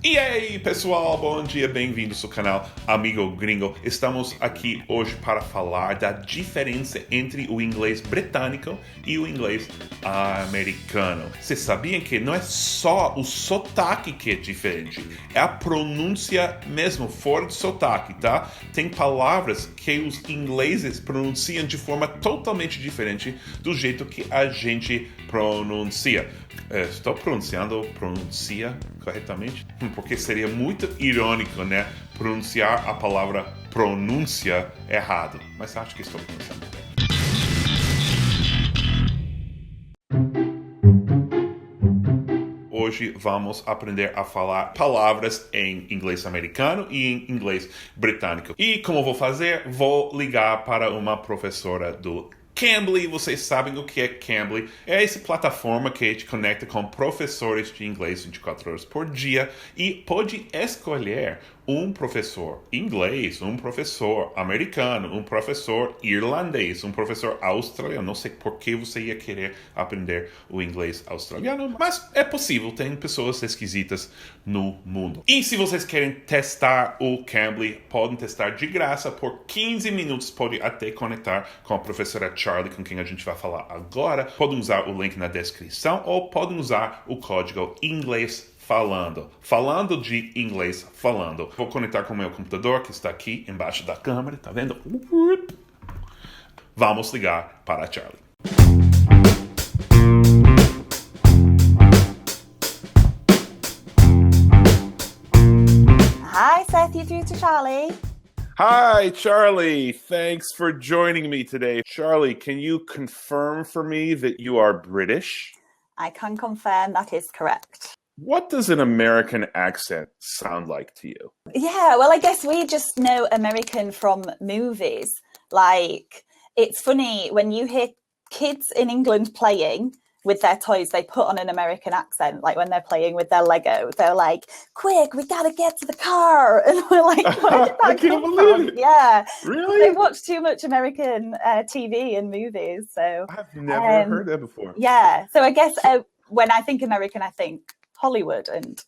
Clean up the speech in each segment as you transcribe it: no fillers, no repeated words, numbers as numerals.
E aí, pessoal, bom dia, bem-vindos ao canal Amigo Gringo. Estamos aqui hoje para falar da diferença entre o inglês britânico e o inglês americano. Vocês sabiam que não é só o sotaque que é diferente, é a pronúncia mesmo, fora de sotaque, tá? Tem palavras que os ingleses pronunciam de forma totalmente diferente do jeito que a gente pronuncia. Estou pronuncia corretamente? Porque seria muito irônico, né? Pronunciar a palavra pronúncia errado. Mas acho que estou pronunciando bem. Hoje vamos aprender a falar palavras em inglês americano e em inglês britânico. E como vou fazer? Vou ligar para uma professora do Cambly. Vocês sabem o que é Cambly? É essa plataforma que te conecta com professores de inglês 24 horas por dia e pode escolher um professor inglês, um professor americano, um professor irlandês, um professor australiano. Não sei por que você ia querer aprender o inglês australiano, mas é possível, tem pessoas esquisitas no mundo. E se vocês querem testar o Cambly, podem testar de graça por 15 minutos, pode até conectar com a professora Charlie, com quem a gente vai falar agora. Podem usar o link na descrição ou podem usar o código inglês falando de inglês falando. Vou conectar com o meu computador que está aqui embaixo da câmera, tá vendo? Vamos ligar para a Charlie. Hi, Seth, you're through to Charlie. Hi, Charlie. Thanks for joining me today. Charlie, can you confirm for me that you are British? I can confirm that is correct. What does an American accent sound like to you? Yeah, well, I guess we just know American from movies. Like, it's funny when you hear kids in England playing with their toys, they put on an American accent. Like when they're playing with their Lego, they're like, quick, we gotta get to the car. And we're like, where did that I can't come believe from? it. Yeah. Really? They watch too much American TV and movies. So I've never heard that before. yeah. So I guess when I think American, I think Hollywood and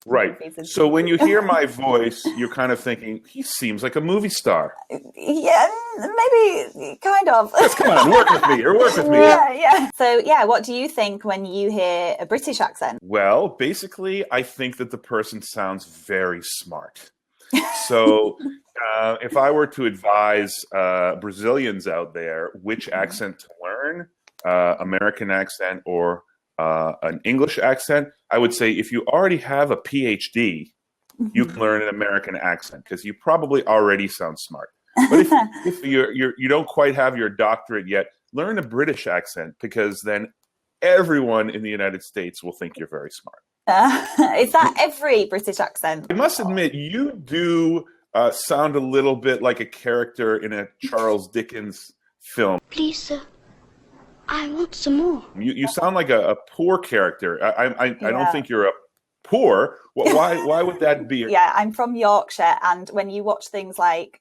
Right. movies and So when you TV. hear my voice, you're kind of thinking, he seems like a movie star. Yeah, maybe kind of. Come on, work with me, or work with me. Yeah. So yeah, what do you think when you hear a British accent? Well, basically, I think that the person sounds very smart. So if I were to advise Brazilians out there which accent to learn, American accent or an English accent, I would say if you already have a PhD, you can learn an American accent because you probably already sound smart. But if you don't quite have your doctorate yet, learn a British accent because then everyone in the United States will think you're very smart. Is that every British accent? I must admit, you do sound a little bit like a character in a Charles Dickens film. Please, sir, I want some more. You sound like a poor character. I don't think you're a poor. Why would that be? Yeah, I'm from Yorkshire, and when you watch things like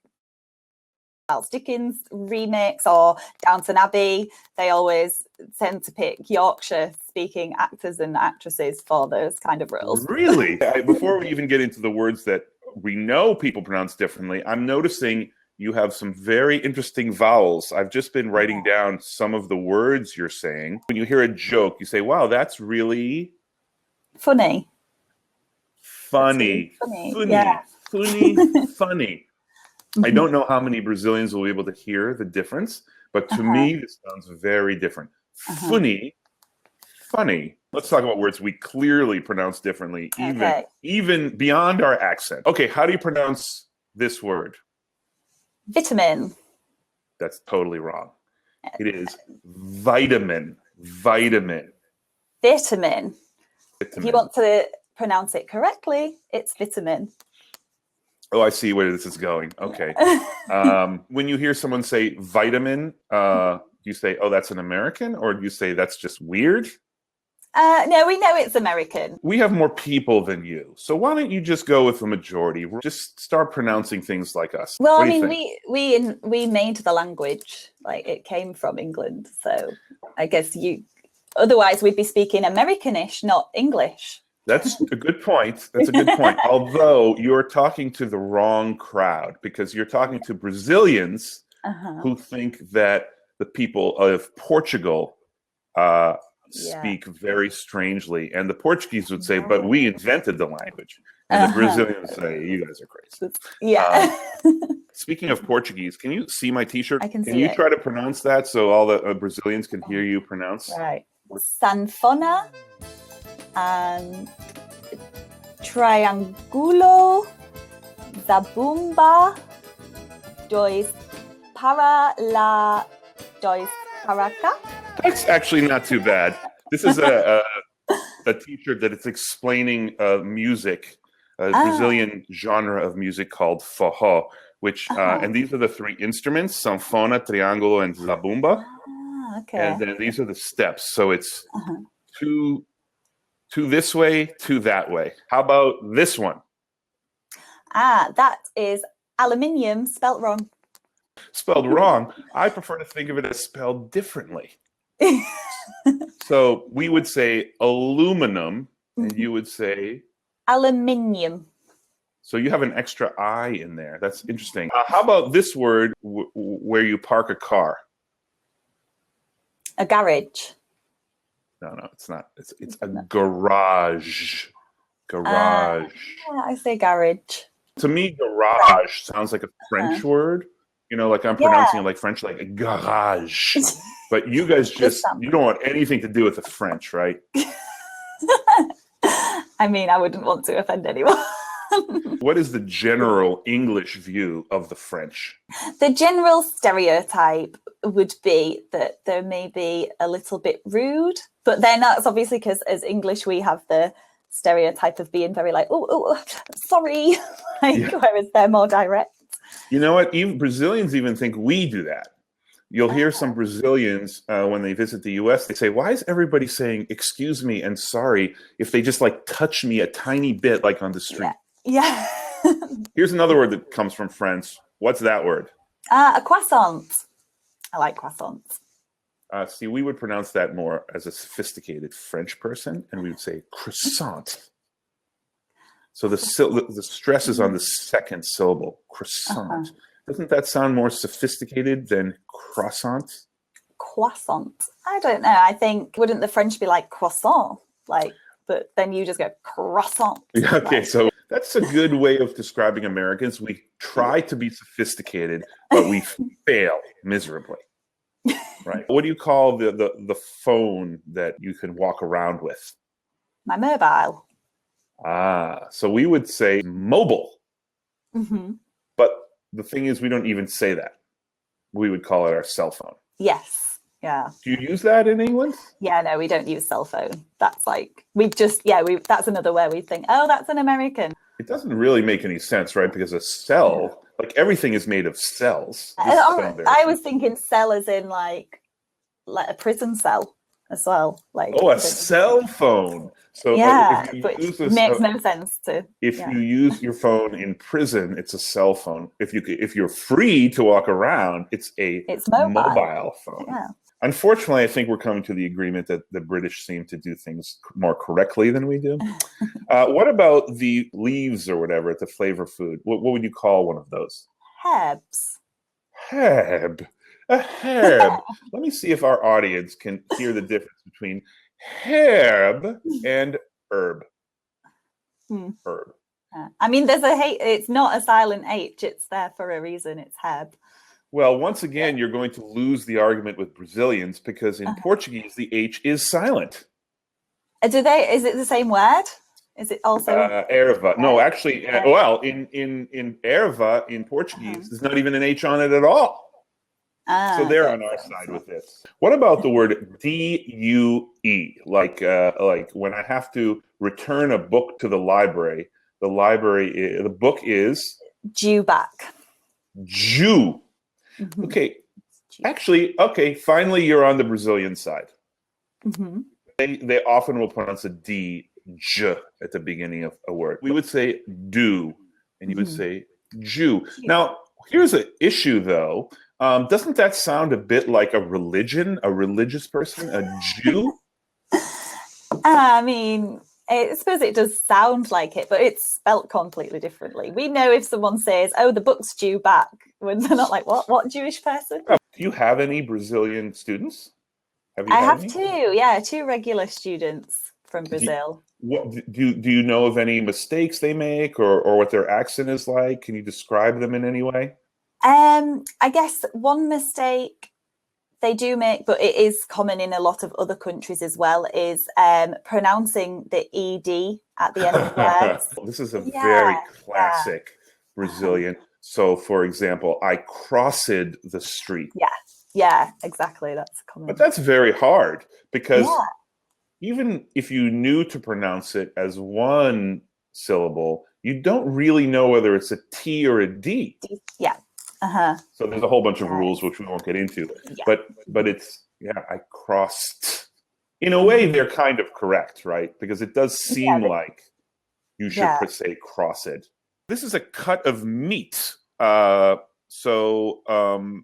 Charles Dickens remix or Downton Abbey, they always tend to pick Yorkshire-speaking actors and actresses for those kind of roles. Really? Before we even get into the words that we know people pronounce differently, I'm noticing you have some very interesting vowels. I've just been writing down some of the words you're saying. When you hear a joke, you say, wow, that's really Funny. funny. Funny, yeah. Funny. I don't know how many Brazilians will be able to hear the difference, but to me, this sounds very different. Funny. Let's talk about words we clearly pronounce differently, even beyond our accent. Okay, how do you pronounce this word? Vitamin. That's totally wrong. It is vitamin. Vitamin. If you want to pronounce it correctly, it's vitamin. Oh, I see where this is going. Okay. When you hear someone say vitamin, do you say, oh, that's an American? Or do you say that's just weird? No, we know it's American. We have more people than you. So why don't you just go with the majority? Just start pronouncing things like us. Well, What I do you mean, think? we made the language. Like, it came from England. So I guess otherwise we'd be speaking Americanish, not English. That's a good point. That's a good point. Although you're talking to the wrong crowd because you're talking to Brazilians who think that the people of Portugal speak very strangely. And the Portuguese would say, but we invented the language. And the Brazilians say, you guys are crazy. Yeah. Speaking of Portuguese, can you see my T-shirt? I can see Can you it. try to pronounce that so all the Brazilians can hear you pronounce? Right. Sanfona and Triangulo Zabumba dois para la dois caraca. That's actually not too bad. This is a T-shirt that it's explaining music, a Brazilian genre of music called forró, which and these are the three instruments: sanfona, triângulo, and zabumba. Okay. And then these are the steps. So it's two this way, two that way. How about this one? That is aluminium spelt wrong. Spelled wrong. I prefer to think of it as spelled differently. So we would say aluminum, and you would say Aluminium. So you have an extra I in there. That's interesting. How about this word where you park a car? A garage. No, it's not. It's a garage. Garage. Yeah, I say garage. To me, garage sounds like a French word. You know, like I'm pronouncing it like French, like a garage. But you guys you don't want anything to do with the French, right? I mean, I wouldn't want to offend anyone. What is the general English view of the French? The general stereotype would be that they may be a little bit rude, but then that's obviously because as English we have the stereotype of being very like, oh, sorry, whereas they're more direct. You know what? Even Brazilians even think we do that. You'll hear some Brazilians when they visit the U.S. They say, "Why is everybody saying excuse me and sorry if they just like touch me a tiny bit, like on the street?" Yeah. Here's another word that comes from French. What's that word? A croissant. I like croissants. See, we would pronounce that more as a sophisticated French person, and we would say croissant. So the stress is on the second syllable, croissant. Doesn't that sound more sophisticated than croissant? Croissant. I don't know. I think, wouldn't the French be like croissant? Like, but then you just go croissant. Okay, so that's a good way of describing Americans. We try to be sophisticated, but we fail miserably. Right. What do you call the phone that you can walk around with? My mobile. So we would say mobile. Mm-hmm. But the thing is, we don't even say that. We would call it our cell phone. Yes. Yeah. Do you use that in England? Yeah, no, we don't use cell phone. That's like, that's another where we think, oh, that's an American. It doesn't really make any sense, right? Because a cell, like everything is made of cells. I was thinking cell as in like a prison cell as well. Like a cell phone. So it makes no sense to. If you use your phone in prison, it's a cell phone. If you're free to walk around, it's mobile phone. Yeah. Unfortunately, I think we're coming to the agreement that the British seem to do things more correctly than we do. What about the leaves or whatever at the flavor food? What would you call one of those? Herbs. Herb. A herb. Let me see if our audience can hear the difference between herb and herb. Herb. I mean, it's not a silent H. It's there for a reason. It's herb. Well, once again, you're going to lose the argument with Brazilians because in Portuguese, the H is silent. Is it the same word? Is it also erva? No, actually, well, in erva in Portuguese, there's not even an H on it at all. So they're on our side with this. What about the word DUE? Like when I have to return a book to the library, the book is due back. Jew. Mm-hmm. Okay. Actually, finally you're on the Brazilian side. Mm-hmm. They often will pronounce a D, J at the beginning of a word. We would say do, and you would say Jew. Now, here's an issue though. Doesn't that sound a bit like a religion, a religious person, a Jew? I mean, I suppose it does sound like it, but it's spelt completely differently. We know if someone says, "Oh, the book's due back," when they're not like, "What? What Jewish person?" Do you have any Brazilian students? Have you I had have any? two regular students from Brazil. What do you know of any mistakes they make, or what their accent is like? Can you describe them in any way? I guess one mistake they do make, but it is common in a lot of other countries as well, is pronouncing the ed at the end of words. This is a Yeah, very classic Brazilian. So, for example, I crossed the street. Yeah, exactly. That's common. But that's very hard because Yeah. even if you knew to pronounce it as one syllable, you don't really know whether it's a T or a D. Yeah. Uh-huh. So there's a whole bunch of rules which we won't get into. Yeah. But it's I crossed. In a way, they're kind of correct, right? Because it does seem like you should say crossed. This is a cut of meat. So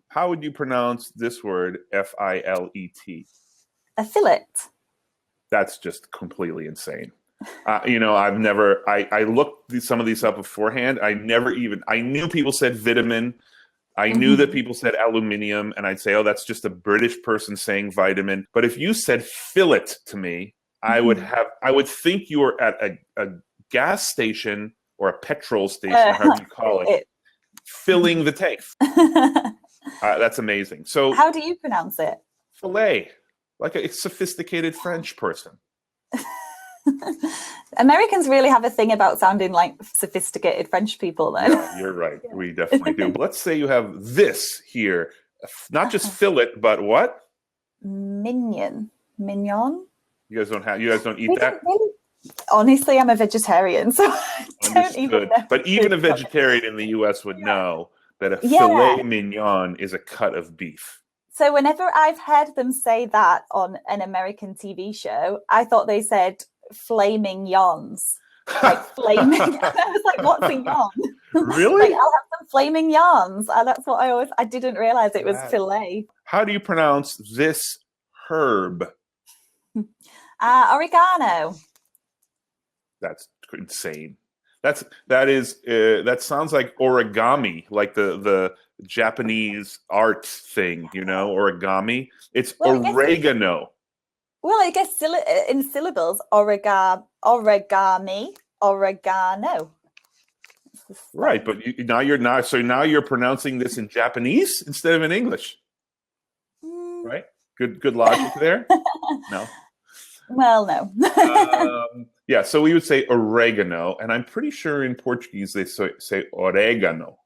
how would you pronounce this word, F-I-L-E-T? A fillet. That's just completely insane. I've never, I looked some of these up beforehand. I knew people said vitamin. I knew that people said aluminium, and I'd say, oh, that's just a British person saying vitamin. But if you said fillet to me, I would think you were at a gas station or a petrol station, however you call it, filling the tank. That's amazing. So how do you pronounce it? Filet, like a sophisticated French person. Americans really have a thing about sounding like sophisticated French people, then. Yeah, you're right. We definitely do. But let's say you have this here, not just fillet, but what? Mignon. You guys don't eat that? Honestly, I'm a vegetarian, so I don't even know. But even a vegetarian in the US would know that a filet mignon is a cut of beef. So whenever I've heard them say that on an American TV show, I thought they said flaming yarns. Like flaming. I was like, what's a yarn? Really? Like, I'll have some flaming yarns. That's what I didn't realize it was filet. How do you pronounce this herb? Oregano. That's insane. That sounds like origami, like the Japanese art thing, origami. It's oregano. I guess in syllables, origami, oregano. Right, but now you're pronouncing this in Japanese instead of in English, right? Good logic there. No. Well, no. Yeah, so we would say oregano, and I'm pretty sure in Portuguese they say oregano.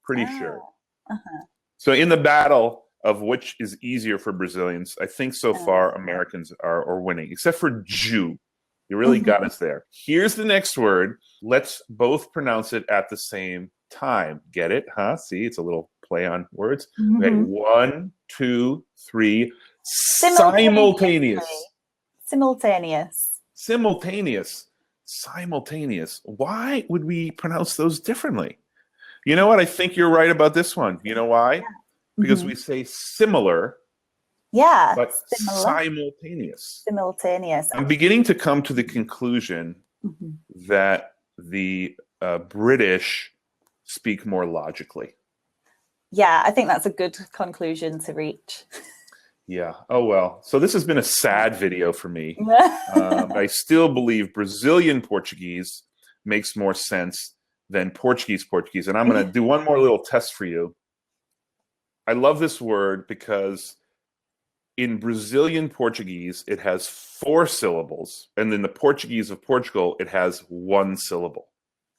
Pretty sure. Uh-huh. So in the battle of which is easier for Brazilians, I think so far Americans are winning, except for Jew. You really got us there. Here's the next word. Let's both pronounce it at the same time. Get it? Huh? See, it's a little play on words. Okay, 1, 2, 3. Simultaneous. Why would we pronounce those differently? You know what? I think you're right about this one. You know why? Yeah. Because we say similar. Yeah. But simultaneous. I'm beginning to come to the conclusion that the British speak more logically. Yeah, I think that's a good conclusion to reach. Yeah. Oh, well. So this has been a sad video for me. I still believe Brazilian Portuguese makes more sense than Portuguese. And I'm going to do one more little test for you. I love this word because in Brazilian Portuguese, it has 4 syllables. And in the Portuguese of Portugal, it has 1 syllable.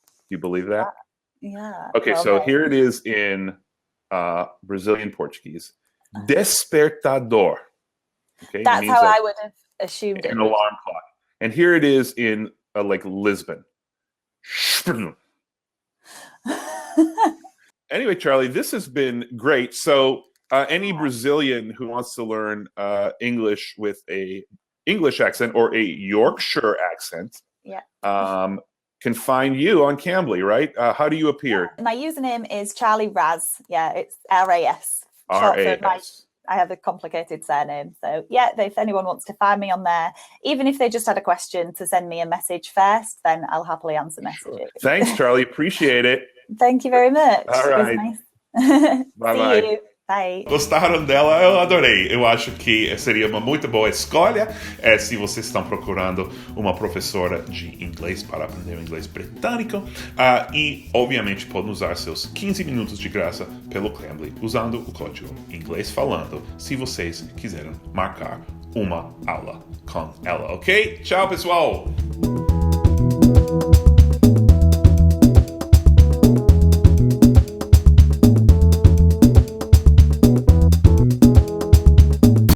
Do you believe that? Yeah. Okay, so here it is in Brazilian Portuguese. Despertador. Okay, that's how I would have assumed it. An alarm clock. And here it is in like Lisbon. Anyway, Charlie, this has been great. So any Brazilian who wants to learn English with a English accent or a Yorkshire accent can find you on Cambly, right? How do you appear? My username is Charlie Raz. Yeah, it's R-A-S. R-A-S. I have a complicated surname. So yeah, if anyone wants to find me on there, even if they just had a question, to send me a message first, then I'll happily answer messages. Thanks, Charlie. Appreciate it. Thank you very much. All right. It was nice. Bye-bye. See you. Bye. Gostaram dela? Eu adorei. Eu acho que seria uma muito boa escolha se vocês estão procurando uma professora de inglês para aprender o inglês britânico. E, obviamente, podem usar seus 15 minutos de graça pelo Cambly, usando o código Inglês Falando, se vocês quiserem marcar uma aula com ela, ok? Tchau, pessoal!